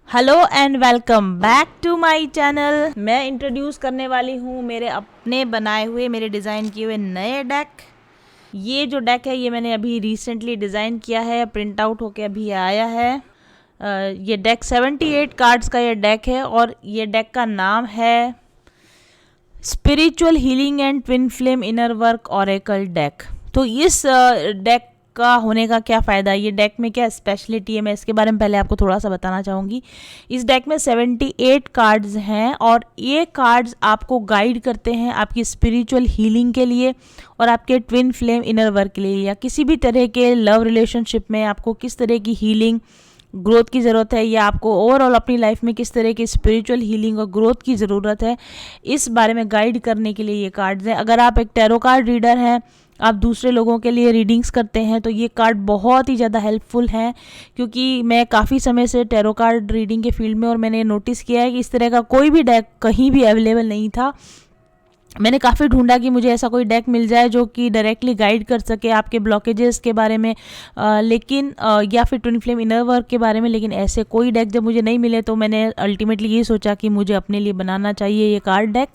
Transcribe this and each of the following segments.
Hello and welcome back to my channel. मैं introduce करने वाली हूँ मेरे अपने बनाए हुए, मेरे डिज़ाइन किए हुए नए डेक। ये जो डेक है ये मैंने अभी रिसेंटली डिज़ाइन किया है, प्रिंट आउट होके अभी आया है। ये डेक 78 कार्ड्स का ये डेक है और ये डेक का नाम है spiritual healing and twin flame inner work oracle deck. तो इस डेक का होने का क्या फ़ायदा है, ये डेक में क्या स्पेशलिटी है, मैं इसके बारे में पहले आपको थोड़ा सा बताना चाहूँगी। इस डेक में 78 कार्ड्स हैं और ये कार्ड्स आपको गाइड करते हैं आपकी स्पिरिचुअल हीलिंग के लिए और आपके ट्विन फ्लेम इनर वर्क के लिए, या किसी भी तरह के लव रिलेशनशिप में आपको किस तरह की हीलिंग ग्रोथ की ज़रूरत है, या आपको ओवरऑल अपनी लाइफ में किस तरह की स्पिरिचुअल हीलिंग और ग्रोथ की ज़रूरत है, इस बारे में गाइड करने के लिए ये कार्ड्स हैं। अगर आप एक टैरो कार्ड रीडर हैं, आप दूसरे लोगों के लिए रीडिंग्स करते हैं, तो ये कार्ड बहुत ही ज़्यादा हेल्पफुल हैं, क्योंकि मैं काफ़ी समय से टैरो कार्ड रीडिंग के फील्ड में और मैंने नोटिस किया है कि इस तरह का कोई भी डेक कहीं भी अवेलेबल नहीं था। मैंने काफ़ी ढूंढा कि मुझे ऐसा कोई डेक मिल जाए जो कि डायरेक्टली गाइड कर सके आपके ब्लॉकेजेस के बारे में, या फिर ट्विन फ्लेम इनर वर्क के बारे में, लेकिन ऐसे कोई डेक जब मुझे नहीं मिले तो मैंने अल्टीमेटली ये सोचा कि मुझे अपने लिए बनाना चाहिए ये कार्ड डेक।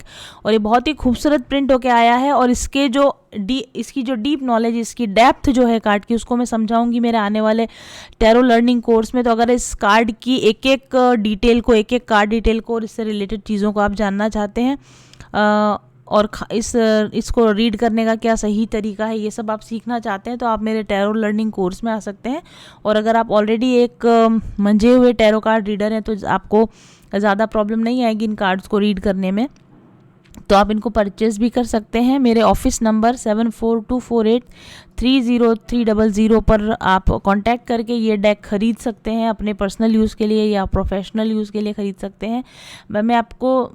और ये बहुत ही खूबसूरत प्रिंट होके आया है और इसकी जो डीप नॉलेज, इसकी डेप्थ जो है कार्ड की, उसको मैं समझाऊंगी मेरे आने वाले टैरो लर्निंग कोर्स में। तो अगर इस कार्ड की एक एक डिटेल को, एक एक कार्ड डिटेल को और इससे रिलेटेड चीज़ों को आप जानना चाहते हैं, और इसको रीड करने का क्या सही तरीका है, ये सब आप सीखना चाहते हैं, तो आप मेरे टैरो लर्निंग कोर्स में आ सकते हैं। और अगर आप ऑलरेडी एक मंझे हुए टैरो कार्ड रीडर हैं तो आपको ज़्यादा प्रॉब्लम नहीं आएगी इन कार्ड्स को रीड करने में, तो आप इनको परचेज़ भी कर सकते हैं। मेरे ऑफिस नंबर 7424830300 पर आप कांटेक्ट करके ये डेक ख़रीद सकते हैं, अपने पर्सनल यूज़ के लिए या प्रोफेशनल यूज़ के लिए ख़रीद सकते हैं। मैं आपको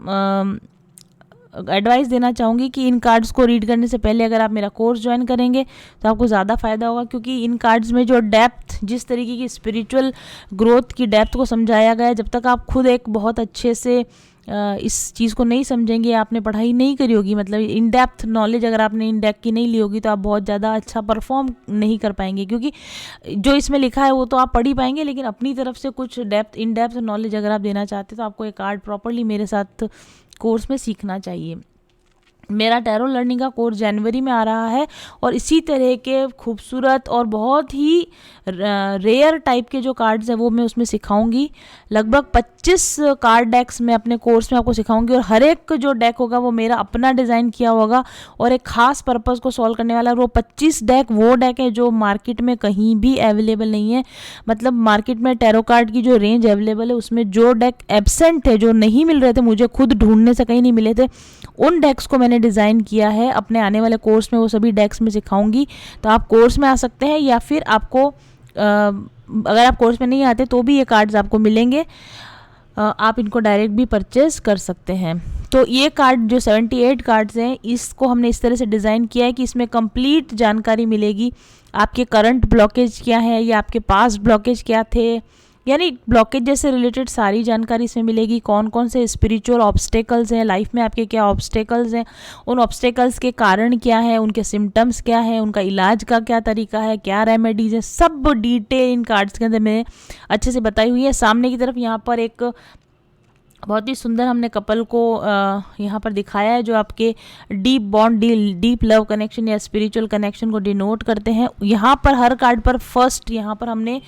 एडवाइस देना चाहूँगी कि इन कार्ड्स को रीड करने से पहले अगर आप मेरा कोर्स ज्वाइन करेंगे तो आपको ज़्यादा फ़ायदा होगा, क्योंकि इन कार्ड्स में जो डेप्थ, जिस तरीके की स्पिरिचुअल ग्रोथ की डेप्थ को समझाया गया है, जब तक आप खुद एक बहुत अच्छे से इस चीज़ को नहीं समझेंगे, आपने पढ़ाई नहीं करी होगी, मतलब इन डेप्थ नॉलेज अगर आपने इन डेक की नहीं ली होगी, तो आप बहुत ज़्यादा अच्छा परफॉर्म नहीं कर पाएंगे। क्योंकि जो इसमें लिखा है वो तो आप पढ़ ही पाएंगे, लेकिन अपनी तरफ से कुछ इन डेप्थ नॉलेज अगर आप देना चाहते हैं तो आपको एक कार्ड प्रॉपरली मेरे साथ कोर्स में सीखना चाहिए। मेरा टैरो लर्निंग का कोर्स जनवरी में आ रहा है और इसी तरह के खूबसूरत और बहुत ही रेयर टाइप के जो कार्ड्स हैं वो मैं उसमें सिखाऊंगी। लगभग 25 कार्ड डेक्स मैं अपने कोर्स में आपको सिखाऊंगी और हर एक जो डेक होगा वो मेरा अपना डिज़ाइन किया होगा और एक ख़ास पर्पज़ को सॉल्व करने वाला। और वो 25 डेक वो डेक है जो मार्केट में कहीं भी अवेलेबल नहीं है। मतलब मार्केट में टैरो कार्ड की जो रेंज अवेलेबल है उसमें जो डेक एब्सेंट थे, जो नहीं मिल रहे थे, मुझे खुद ढूंढने से कहीं नहीं मिले थे, उन डेक्स को मैंने डिज़ाइन किया है। अपने आने वाले कोर्स में वो सभी डेक्स में सिखाऊंगी, तो आप कोर्स में आ सकते हैं, या फिर आपको अगर आप कोर्स में नहीं आते तो भी ये कार्ड्स आपको मिलेंगे, आप इनको डायरेक्ट भी परचेज कर सकते हैं। तो ये कार्ड जो 78 कार्ड्स हैं, इसको हमने इस तरह से डिज़ाइन किया है कि इसमें कंप्लीट जानकारी मिलेगी, आपके करंट ब्लॉकेज क्या है या आपके पास्ट ब्लॉकेज क्या थे, यानी ब्लॉकेज जैसे रिलेटेड सारी जानकारी इसमें मिलेगी। कौन कौन से स्पिरिचुअल ऑब्स्टेकल्स हैं लाइफ में, आपके क्या ऑब्स्टेकल्स हैं, उन ऑब्स्टेकल्स के कारण क्या है, उनके सिम्टम्स क्या है, उनका इलाज का क्या तरीका है, क्या रेमेडीज़ है, सब डिटेल इन कार्ड्स के अंदर मैंने अच्छे से बताई हुई है। सामने की तरफ यहाँ पर एक बहुत ही सुंदर हमने कपल को यहाँ पर दिखाया है, जो आपके deep bond, deep love connection या स्पिरिचुअल कनेक्शन को डिनोट करते हैं। यहाँ पर हर कार्ड पर फर्स्ट यहाँ पर हमने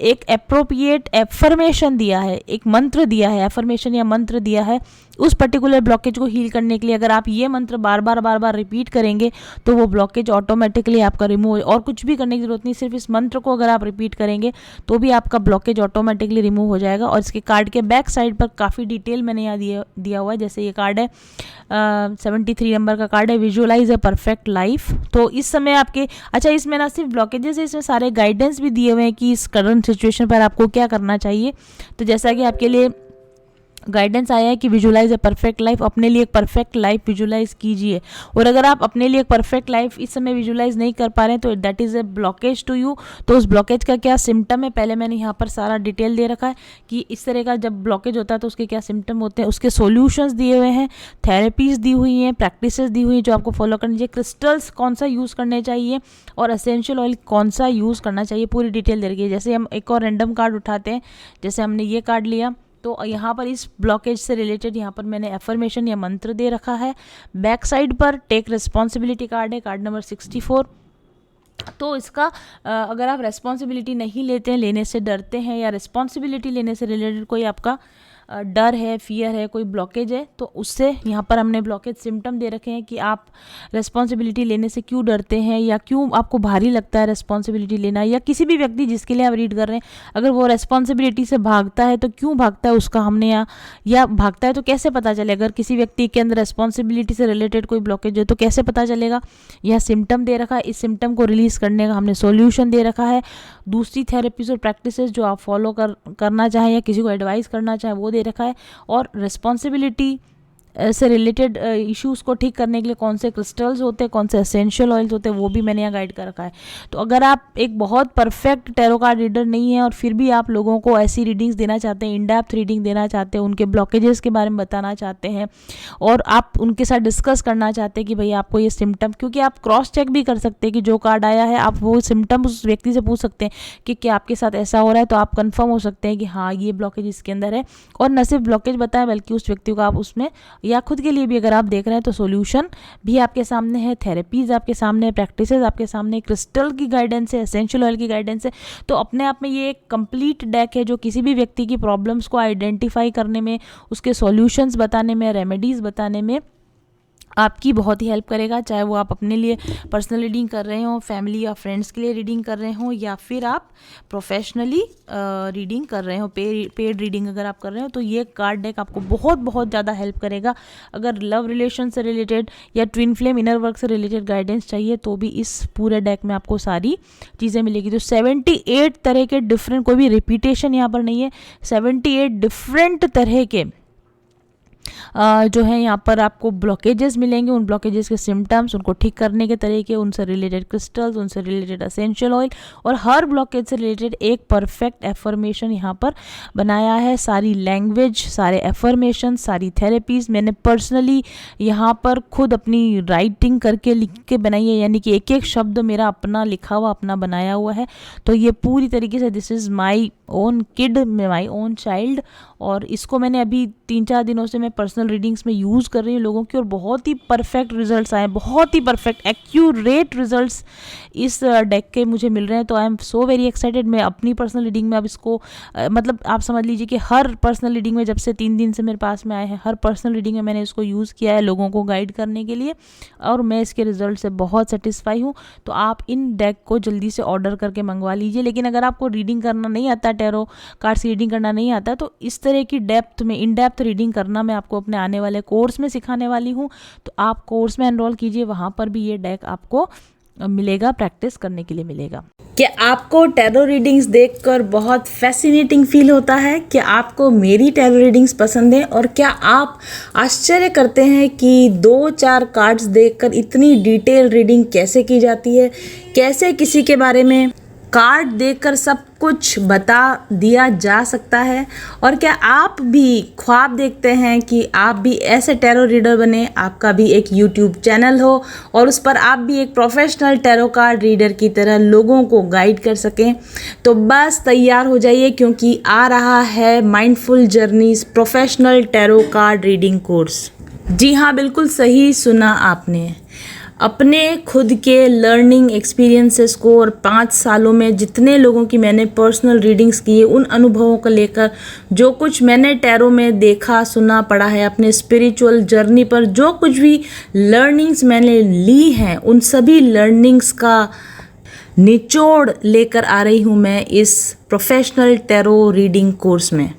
एक एप्रोप्रिएट एफर्मेशन दिया है, एक मंत्र दिया है, एफर्मेशन या मंत्र दिया है उस पर्टिकुलर ब्लॉकेज को हील करने के लिए। अगर आप ये मंत्र बार बार रिपीट करेंगे तो वो ब्लॉकेज ऑटोमेटिकली आपका रिमूव, और कुछ भी करने की जरूरत नहीं, सिर्फ इस मंत्र को अगर आप रिपीट करेंगे तो भी आपका ब्लॉकेज ऑटोमेटिकली रिमूव हो जाएगा। और इसके कार्ड के बैक साइड पर काफ़ी डिटेल मैंने यहाँ दिया हुआ है। जैसे ये कार्ड है 73 नंबर का कार्ड है, विजुअलाइज ए परफेक्ट लाइफ। तो इस समय आपके, अच्छा, इसमें ना सिर्फ ब्लॉकेजेस है, इसमें सारे गाइडेंस भी दिए हुए हैं कि इस करंट सिचुएशन पर आपको क्या करना चाहिए। तो जैसा कि आपके लिए गाइडेंस आया है कि विजुलाइज ए परफेक्ट लाइफ, अपने लिए एक परफेक्ट लाइफ विजुलाइज कीजिए। और अगर आप अपने लिए एक परफेक्ट लाइफ इस समय विजुलाइज नहीं कर पा रहे हैं तो that is a blockage to you. तो उस ब्लॉकेज का क्या सिम्टम है, पहले मैंने यहाँ पर सारा डिटेल दे रखा है कि इस तरह का जब ब्लॉकेज होता है तो उसके क्या सिम्टम होते हैं, उसके सॉल्यूशंस दिए हुए हैं, थेरेपीज़ दी हुई हैं, प्रैक्टिसेस दी हुई हैं जो आपको फॉलो करनी चाहिए, क्रिस्टल्स कौन सा यूज़ करने चाहिए और एसेंशियल ऑयल कौन सा यूज़ करना चाहिए, पूरी डिटेल दे रखी है। जैसे हम एक और रैंडम कार्ड उठाते हैं, जैसे हमने ये कार्ड लिया, तो यहाँ पर इस ब्लॉकेज से रिलेटेड यहाँ पर मैंने एफर्मेशन या मंत्र दे रखा है। बैक साइड पर टेक रिस्पॉन्सिबिलिटी कार्ड है, कार्ड नंबर 64। तो इसका अगर आप रेस्पॉन्सिबिलिटी नहीं लेते हैं, लेने से डरते हैं, या रिस्पॉन्सिबिलिटी लेने से रिलेटेड कोई आपका डर है, फियर है, कोई ब्लॉकेज है, तो उससे यहाँ पर हमने ब्लॉकेज सिम्टम दे रखे हैं कि आप रिस्पॉन्सिबिलिटी लेने से क्यों डरते हैं, या क्यों आपको भारी लगता है रिस्पॉन्सिबिलिटी लेना, या किसी भी व्यक्ति जिसके लिए आप रीड कर रहे हैं अगर वो रिस्पॉन्सिबिलिटी से भागता है तो क्यों भागता है, उसका हमने या भागता है तो कैसे पता चले। अगर किसी व्यक्ति के अंदर रिस्पॉन्सिबिलिटी से रिलेटेड कोई ब्लॉकेज है तो कैसे पता चलेगा, यह सिम्टम दे रखा है। इस सिम्टम को रिलीज़ करने का हमने सॉल्यूशन दे रखा है। दूसरी थेरेपीज और प्रैक्टिसेस जो आप फॉलो करना चाहें या किसी को एडवाइस करना चाहें वो दे रखा है। और रिस्पॉन्सिबिलिटी से रिलेटेड इश्यूज़ को ठीक करने के लिए कौन से क्रिस्टल्स होते हैं, कौन से एसेंशियल ऑयल्स होते हैं, वो भी मैंने यहाँ गाइड कर रखा है। तो अगर आप एक बहुत परफेक्ट टैरो कार्ड रीडर नहीं है और फिर भी आप लोगों को ऐसी रीडिंग्स देना चाहते हैं, इन डेप्थ रीडिंग देना चाहते हैं, उनके ब्लॉकेजेस के बारे में बताना चाहते हैं और आप उनके साथ डिस्कस करना चाहते हैं कि भाई आपको ये सिम्टम, क्योंकि आप क्रॉस चेक भी कर सकते हैं कि जो कार्ड आया है आप वो सिम्टम उस व्यक्ति से पूछ सकते हैं कि क्या आपके साथ ऐसा हो रहा है, तो आप कन्फर्म हो सकते हैं कि हाँ ये ब्लॉकेज इसके अंदर है। और न सिर्फ ब्लॉकेज बताएं बल्कि उस व्यक्ति को आप उसमें या खुद के लिए भी अगर आप देख रहे हैं तो सॉल्यूशन भी आपके सामने है, थेरेपीज आपके सामने है, प्रैक्टिसेस आपके सामने, क्रिस्टल की गाइडेंस है, एसेंशियल ऑयल की गाइडेंस है। तो अपने आप में ये एक कंप्लीट डेक है जो किसी भी व्यक्ति की प्रॉब्लम्स को आइडेंटिफाई करने में, उसके सॉल्यूशंस बताने में, रेमेडीज़ बताने में आपकी बहुत ही हेल्प करेगा। चाहे वो आप अपने लिए पर्सनल रीडिंग कर रहे हो, फैमिली या फ्रेंड्स के लिए रीडिंग कर रहे हो, या फिर आप प्रोफेशनली रीडिंग कर रहे हो, पेड रीडिंग अगर आप कर रहे हो, तो ये कार्ड डेक आपको बहुत बहुत ज़्यादा हेल्प करेगा। अगर लव रिलेशन से रिलेटेड या ट्विन फ्लेम इनर वर्क से रिलेटेड गाइडेंस चाहिए तो भी इस पूरे डेक में आपको सारी चीज़ें मिलेगी। तो 78 तरह के डिफरेंट, कोई भी रिपीटेशन यहाँ पर नहीं है, 78 डिफरेंट तरह के जो है यहाँ पर आपको ब्लॉकेजेस मिलेंगे। उन ब्लॉकेजेस के सिम्टम्स, उनको ठीक करने के तरीके, उनसे रिलेटेड क्रिस्टल्स, उनसे रिलेटेड एसेंशियल ऑयल, और हर ब्लॉकेज से रिलेटेड एक परफेक्ट एफर्मेशन यहाँ पर बनाया है। सारी लैंग्वेज, सारे एफर्मेशन, सारी थेरेपीज़ मैंने पर्सनली यहाँ पर खुद अपनी राइटिंग करके लिख के बनाई है, यानी कि एक एक शब्द मेरा अपना लिखा हुआ, अपना बनाया हुआ है। तो ये पूरी तरीके से this is my own kid, my own child, और इसको मैंने अभी 3-4 दिनों से मैं पर्सनल रीडिंग्स में यूज़ कर रही हूँ लोगों की, और बहुत ही परफेक्ट रिजल्ट्स आए, बहुत ही परफेक्ट एक्यूरेट रिजल्ट्स इस डेक के मुझे मिल रहे हैं। तो I am so very excited. मैं अपनी पर्सनल रीडिंग में अब इसको मतलब आप समझ लीजिए कि हर पर्सनल रीडिंग में, जब से 3 दिन से मेरे पास में आए हैं, हर पर्सनल रीडिंग में मैंने इसको यूज़ किया है लोगों को गाइड करने के लिए, और मैं इसके रिजल्ट से बहुत सेटिस्फाई हूँ। तो आप इन डेक को जल्दी से ऑर्डर करके मंगवा लीजिए। लेकिन अगर आपको रीडिंग करना नहीं आता, टैरो कार्ड्स की रीडिंग करना नहीं आता, तो इस तरह की डेप्थ में, इन डेप्थ रीडिंग करना मैं आपको अपने आने वाले कोर्स में सिखाने वाली हूँ। तो आप कोर्स में एनरोल कीजिए, वहाँ पर भी ये डेक आपको मिलेगा, प्रैक्टिस करने के लिए मिलेगा। क्या आपको टैरो रीडिंग्स देखकर बहुत फैसिनेटिंग फील होता है? क्या आपको मेरी टैरो रीडिंग्स पसंद है? और क्या आप आश्चर्य करते हैं कि 2-4 कार्ड्स देखकर इतनी डिटेल रीडिंग कैसे की जाती है? कैसे किसी के बारे में कार्ड देखकर सब कुछ बता दिया जा सकता है? और क्या आप भी ख्वाब देखते हैं कि आप भी ऐसे टैरो रीडर बने, आपका भी एक YouTube चैनल हो और उस पर आप भी एक प्रोफेशनल टैरो कार्ड रीडर की तरह लोगों को गाइड कर सकें? तो बस तैयार हो जाइए, क्योंकि आ रहा है mindful journeys professional tarot card reading course. जी हाँ, बिल्कुल सही सुना आपने। अपने खुद के लर्निंग एक्सपीरियंसेस को और 5 सालों में जितने लोगों की मैंने पर्सनल रीडिंग्स की है, उन अनुभवों को लेकर जो कुछ मैंने टैरो में देखा, सुना, पढ़ा है, अपने स्पिरिचुअल जर्नी पर जो कुछ भी लर्निंग्स मैंने ली हैं, उन सभी लर्निंग्स का निचोड़ लेकर आ रही हूँ मैं इस प्रोफेशनल टैरो रीडिंग कोर्स में।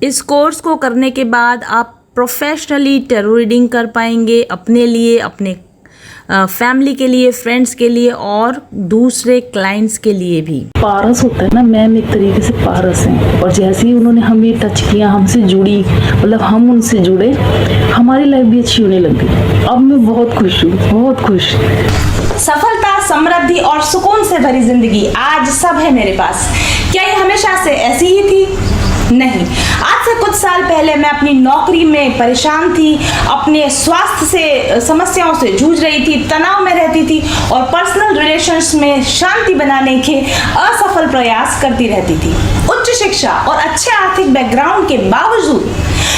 इस कोर्स को करने के बाद आप प्रोफेशनली टैरो रीडिंग कर पाएंगे, अपने लिए, अपने फैमिली के लिए, फ्रेंड्स के लिए और दूसरे क्लाइंट्स के लिए भी। पारस होता है ना, मैम एक तरीके से पारस हैं, और जैसे ही उन्होंने हमें टच किया, हमसे जुड़ी, मतलब हम उनसे जुड़े, हमारी लाइफ भी अच्छी होने लगी। अब मैं बहुत खुश हूँ, बहुत खुश। सफलता, समृद्धि और सुकून से भरी जिंदगी आज सब है मेरे पास। क्या ये हमेशा से ऐसी ही थी? नहीं। आज से कुछ साल पहले मैं अपनी नौकरी में परेशान थी, अपने स्वास्थ्य से समस्याओं से जूझ रही थी, तनाव में रहती थी और पर्सनल रिलेशंस में शांति बनाने के असफल प्रयास करती रहती थी। उच्च शिक्षा और अच्छे आर्थिक बैकग्राउंड के बावजूद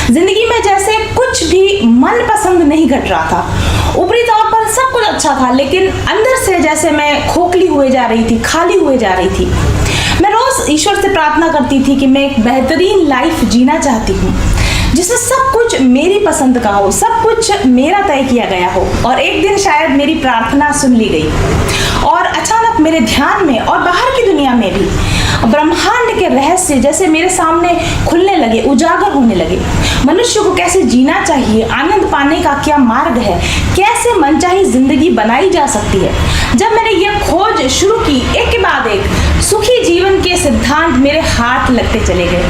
जिंदगी में जैसे कुछ भी मनपसंद नहीं घट रहा था। ऊपरी तौर पर सब कुछ अच्छा था, लेकिन अंदर से जैसे मैं खोखली हुए जा रही थी, खाली हुए जा रही थी। मैं रोज ईश्वर से प्रार्थना करती थी कि मैं एक बेहतरीन लाइफ जीना चाहती हूँ, जिसमें सब कुछ मेरी पसंद का हो, सब कुछ मेरा तय किया गया हो। और एक दिन शायद मेरी प्रार्थना सुन ली गई और अचानक मेरे ध्यान में और बाहर की दुनिया में भी ब्रह्मांड के रहस्य जैसे मेरे सामने खुलने लगे, उजागर होने लगे। मनुष्य को कैसे जीना चाहिए, आनंद पाने का क्या मार्ग है, कैसे मनचाही जिंदगी बनाई जा सकती है। जब मैंने यह खोज शुरू की, एक के बाद एक सुखी जीवन के सिद्धांत मेरे हाथ लगते चले गए।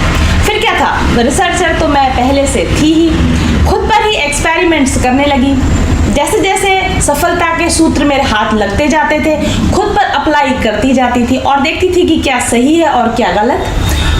फिर क्या था, रिसर्चर तो मैं पहले से थी ही, खुद पर ही एक्सपेरिमेंट्स करने लगी। जैसे जैसे सफलता के सूत्र मेरे हाथ लगते जाते थे, खुद पर अप्लाई करती जाती थी और देखती थी कि क्या सही है और क्या गलत।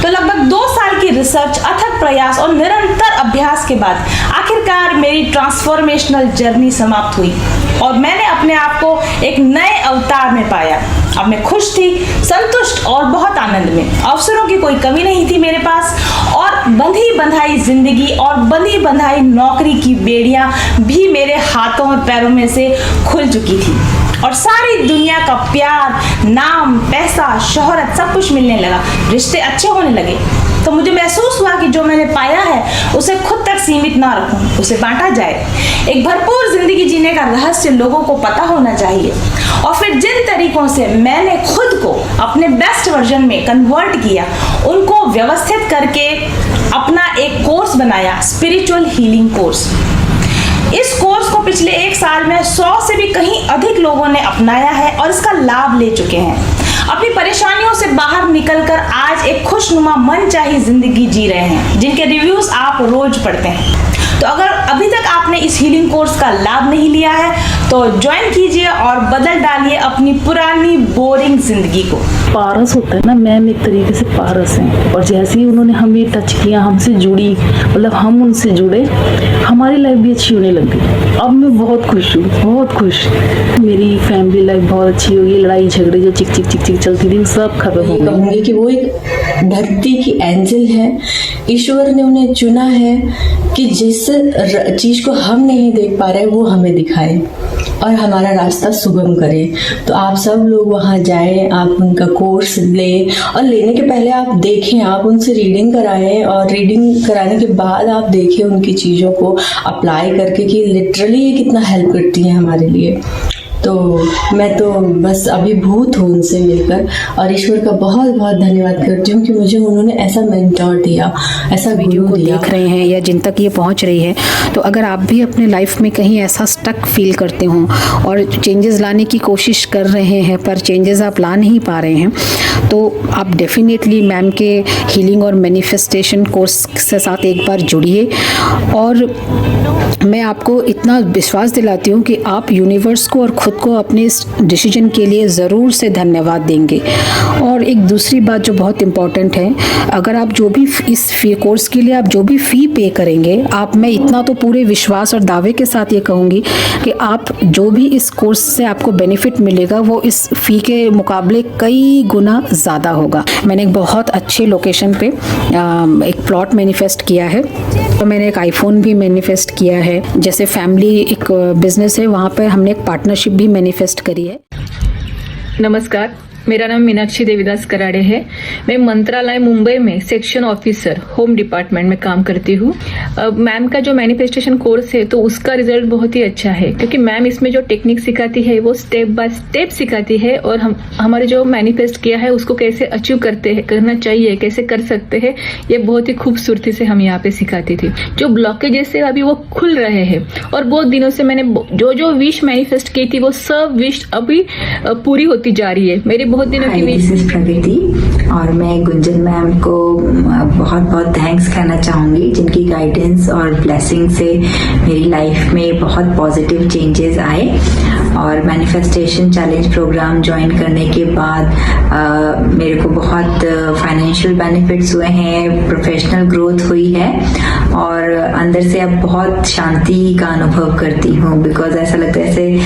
तो लगभग 2 साल की रिसर्च, अथक प्रयास और निरंतर अभ्यास के बाद आखिरकार मेरी ट्रांसफॉर्मेशनल जर्नी समाप्त हुई और मैंने अपने आप को एक नए अवतार में पाया। अब मैं खुश थी, संतुष्ट और बहुत आनंद में। अवसरों की कोई कमी नहीं थी मेरे पास और बंधी बंधाई जिंदगी और बंधी बंधाई नौकरी की बेड़ियां भी मेरे हाथों और पैरों में से खुल चुकी थी और सारी दुनिया का प्यार, नाम, पैसा, शोहरत सब कुछ मिलने लगा, रिश्ते अच्छे होने लगे। तो मुझे महसूस हुआ कि जो मैंने पाया है उसे खुद तक सीमित ना रखूं, उसे बांटा जाए। एक भरपूर जिंदगी जीने का रहस्य लोगों को पता होना चाहिए। और फिर जिन तरीकों से मैंने खुद को अपने बेस्ट वर्जन में कन्वर्ट किया, उनको व्यवस्थित करके अपना एक कोर्स बनाया, स्पिरिचुअल हीलिंग कोर्स। इस कोर्स को पिछले 1 साल में 100 से भी कहीं अधिक लोगों ने अपनाया है और इसका लाभ ले चुके हैं। अपनी परेशानियों से बाहर निकलकर आज एक खुशनुमा मनचाही जिंदगी जी रहे हैं, जिनके रिव्यूज आप रोज पढ़ते हैं। तो अगर अभी तक आपने इस हीलिंग कोर्स का लाभ नहीं लिया है तो ज्वाइन कीजिए और बदल डालिए अपनी पुरानी बोरिंग जिंदगी को। पारस होता है ना, मैम एक तरीके से पारस हैं और जैसे ही उन्होंने हमें टच किया, हमसे जुड़ी, मतलब हम उनसे जुड़े, हमारी लाइफ भी अच्छी होने लग गई। अब मैं बहुत खुश हूँ, बहुत खुश। मेरी फैमिली लाइफ बहुत अच्छी होगी। लड़ाई झगड़े जो चिक चिक चिक चिक चलती थी सब खत्म हो गई। कहूँगी कि वो एक धरती की एंजल है। ईश्वर ने उन्हें चुना है कि जिस चीज को हम नहीं देख पा रहे वो हमें दिखाए और हमारा रास्ता सुगम करे। तो आप सब लोग वहाँ जाएं, आप उनका कोर्स लें और लेने के पहले आप देखें, आप उनसे रीडिंग कराएं और रीडिंग कराने के बाद आप देखें उनकी चीज़ों को अप्लाई करके कि लिटरली ये कितना हेल्प करती है हमारे लिए। तो मैं तो बस अभिभूत हूँ उनसे मिलकर और ईश्वर का बहुत बहुत धन्यवाद करती हूँ कि मुझे उन्होंने ऐसा मेंटोर दिया, ऐसा वीडियो को देख रहे हैं या जिन तक ये पहुँच रही है। तो अगर आप भी अपने लाइफ में कहीं ऐसा स्टक फील करते हो और चेंजेस लाने की कोशिश कर रहे हैं पर चेंजेस आप ला नहीं पा रहे हैं, तो आप डेफिनेटली मैम के हीलिंग और मैनिफेस्टेशन कोर्स के साथ एक बार जुड़िए। और मैं आपको इतना विश्वास दिलाती हूँ कि आप यूनिवर्स को और खुद को अपने इस डिसीजन के लिए ज़रूर से धन्यवाद देंगे। और एक दूसरी बात जो बहुत इम्पॉर्टेंट है, अगर आप जो भी इस फी कोर्स के लिए आप जो भी फ़ी पे करेंगे, आप, मैं इतना तो पूरे विश्वास और दावे के साथ ये कहूँगी कि आप जो भी इस कोर्स से आपको बेनिफिट मिलेगा वो इस फ़ी के मुकाबले कई गुना ज़्यादा होगा। मैंने एक बहुत अच्छे लोकेशन पे एक प्लॉट मैनिफेस्ट किया है और मैंने एक आईफोन भी मैनिफेस्ट किया है। जैसे फैमिली एक बिजनेस है, वहाँ पर हमने एक पार्टनरशिप भी मैनिफेस्ट करी है। नमस्कार, मेरा नाम मीनाक्षी देवीदास कराड़े है। मैं मंत्रालय मुंबई में सेक्शन ऑफिसर होम डिपार्टमेंट में काम करती हूँ। मैम का जो मैनिफेस्टेशन कोर्स है तो उसका रिजल्ट बहुत ही अच्छा है, क्योंकि मैम इसमें जो टेक्निक सिखाती है वो स्टेप बाय स्टेप सिखाती है और हमारे जो मैनिफेस्ट किया है उसको कैसे अचीव करना चाहिए, कैसे कर सकते हैं, ये बहुत ही खूबसूरती से हम यहाँ पे सिखाती थी। जो ब्लॉकेजेस है अभी वो खुल रहे हैं और बहुत दिनों से मैंने जो विश मैनिफेस्ट की थी वो सब विश अभी पूरी होती जा रही है। मेरी बहुत दिनों की विश। प्रगति और मैं गुंजन मैम को बहुत बहुत थैंक्स कहना चाहूँगी, जिनकी गाइडेंस और ब्लेसिंग से मेरी लाइफ में बहुत पॉजिटिव चेंजेस आए। और मैनिफेस्टेशन चैलेंज प्रोग्राम ज्वाइन करने के बाद मेरे को बहुत फाइनेंशियल बेनिफिट्स हुए हैं, प्रोफेशनल ग्रोथ हुई है और अंदर से अब बहुत शांति का अनुभव करती हूँ, बिकॉज ऐसा लगता है जैसे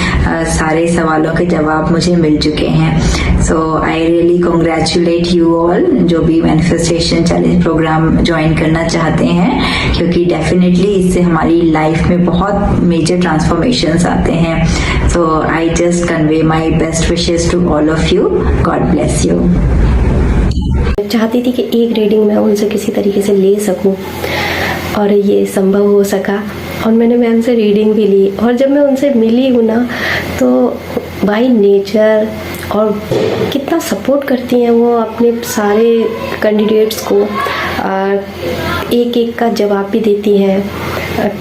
सारे सवालों के जवाब मुझे मिल चुके हैं। So I really congratulate you all जो भी मैनिफेस्टेशन चैलेंज प्रोग्राम ज्वाइन करना चाहते हैं, क्योंकि डेफिनेटली इससे हमारी लाइफ में बहुत मेजर ट्रांसफॉर्मेशंस आते हैं। So I just convey my best wishes to all of you. God bless you. चाहती थी कि एक रीडिंग मैं उनसे किसी तरीके से ले सकूं और ये संभव हो सका और मैंने मैम से रीडिंग भी ली। और जब मैं उनसे मिली हूँ ना तो बाय नेचर और कितना सपोर्ट करती हैं वो अपने सारे कैंडिडेट्स को, एक एक का जवाब भी देती हैं,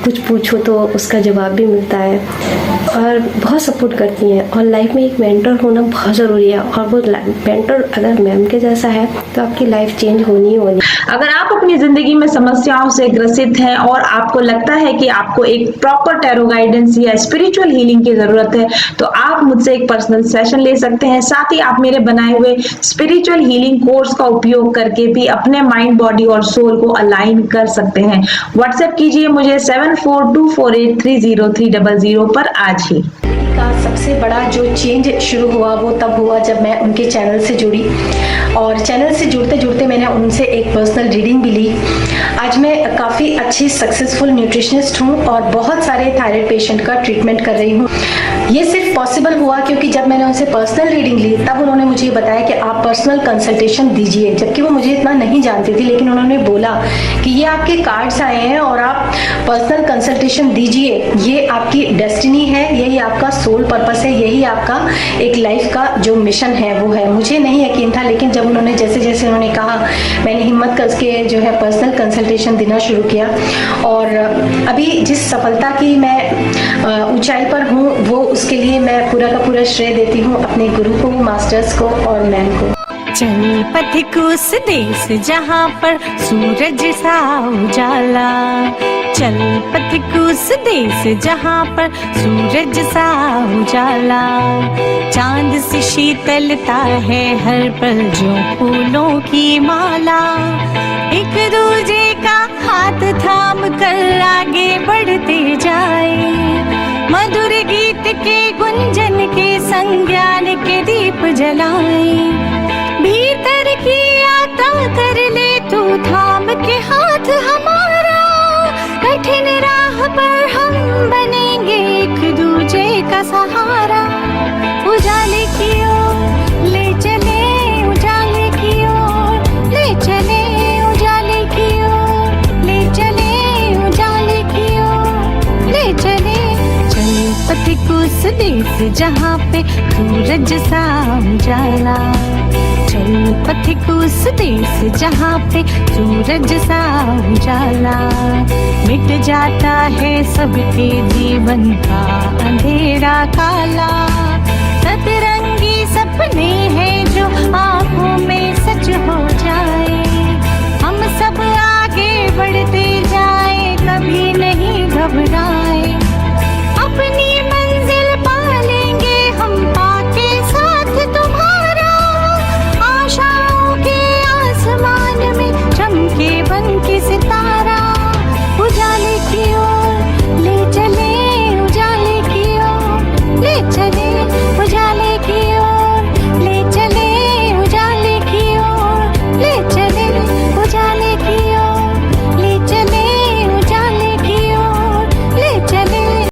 कुछ पूछो तो उसका जवाब भी मिलता है और बहुत सपोर्ट करती हैं। और लाइफ में एक मेंटर होना बहुत ज़रूरी है और वो मेंटर अगर मैम के जैसा है तो आपकी लाइफ चेंज होनी ही होनी। अगर आप अपनी जिंदगी में समस्याओं से ग्रसित हैं और आपको लगता है कि आपको एक प्रॉपर टैरो गाइडेंस या स्पिरिचुअल हीलिंग की जरूरत है तो आप मुझसे एक पर्सनल सेशन ले सकते हैं। साथ ही आप मेरे बनाए हुए स्पिरिचुअल हीलिंग कोर्स का उपयोग करके भी अपने माइंड, बॉडी और सोल को अलाइन कर सकते हैं। व्हाट्सएप कीजिए मुझे 7424830300 पर आज ही। का सबसे बड़ा जो चेंज शुरू हुआ वो तब हुआ जब मैं उनके चैनल से जुड़ी और चैनल से जुड़ते जुड़ते मैंने उनसे एक पर्सनल रीडिंग भी ली। आज मैं काफ़ी अच्छी सक्सेसफुल न्यूट्रिशनिस्ट हूँ और बहुत सारे थायराइड पेशेंट का ट्रीटमेंट कर रही हूँ। ये सिर्फ पॉसिबल हुआ क्योंकि जब मैंने उनसे पर्सनल रीडिंग ली तब उन्होंने मुझे बताया कि आप पर्सनल कंसल्टेशन दीजिए, जबकि वो मुझे इतना नहीं जानती थी, लेकिन उन्होंने बोला कि ये आपके कार्ड्स आए हैं और आप पर्सनल कंसल्टेशन दीजिए, ये आपकी डेस्टिनी है, यही आपका सोल पर्पस है, यही आपका एक लाइफ का जो मिशन है वो है। मुझे नहीं यकीन था, लेकिन जब उन्होंने जैसे जैसे उन्होंने कहा मैंने हिम्मत करके जो है पर्सनल कंसल्टेशन देना शुरू किया और अभी जिस सफलता की मैं ऊंचाई पर हूँ वो उसके लिए मैं पूरा का पूरा श्रेय देती हूँ अपने गुरु को, मास्टर्स को और मैम को। चल पथिक उस देश जहाँ पर सूरज सा उजाला, चल पथिक उस देश जहाँ पर सूरज सा उजाला, चांद से शीतलता है हर पल जो फूलों की माला, एक दूजे का हाथ थाम कर आगे बढ़ते जाए, मधुर गीत के गुंजन के संग ज्ञान के दीप जलाए, भीतर की यात्रा कर ले तू थाम के हाथ हमारा, कठिन राह पर हम बनेंगे एक दूजे का सहारा, उजाले की ओर ले चले, उजाले की ओर ले चले, उजाले की ओर ले चले, उजाले की ओर ले चले, चल पथिक उस देश जहाँ पे सूरज सा उजाला, चल पथिक उस देश जहाँ पे सूरज सा उजाला, मिट जाता है सबके जीवन का अंधेरा काला, सतरंगी सपने हैं जो आँखों में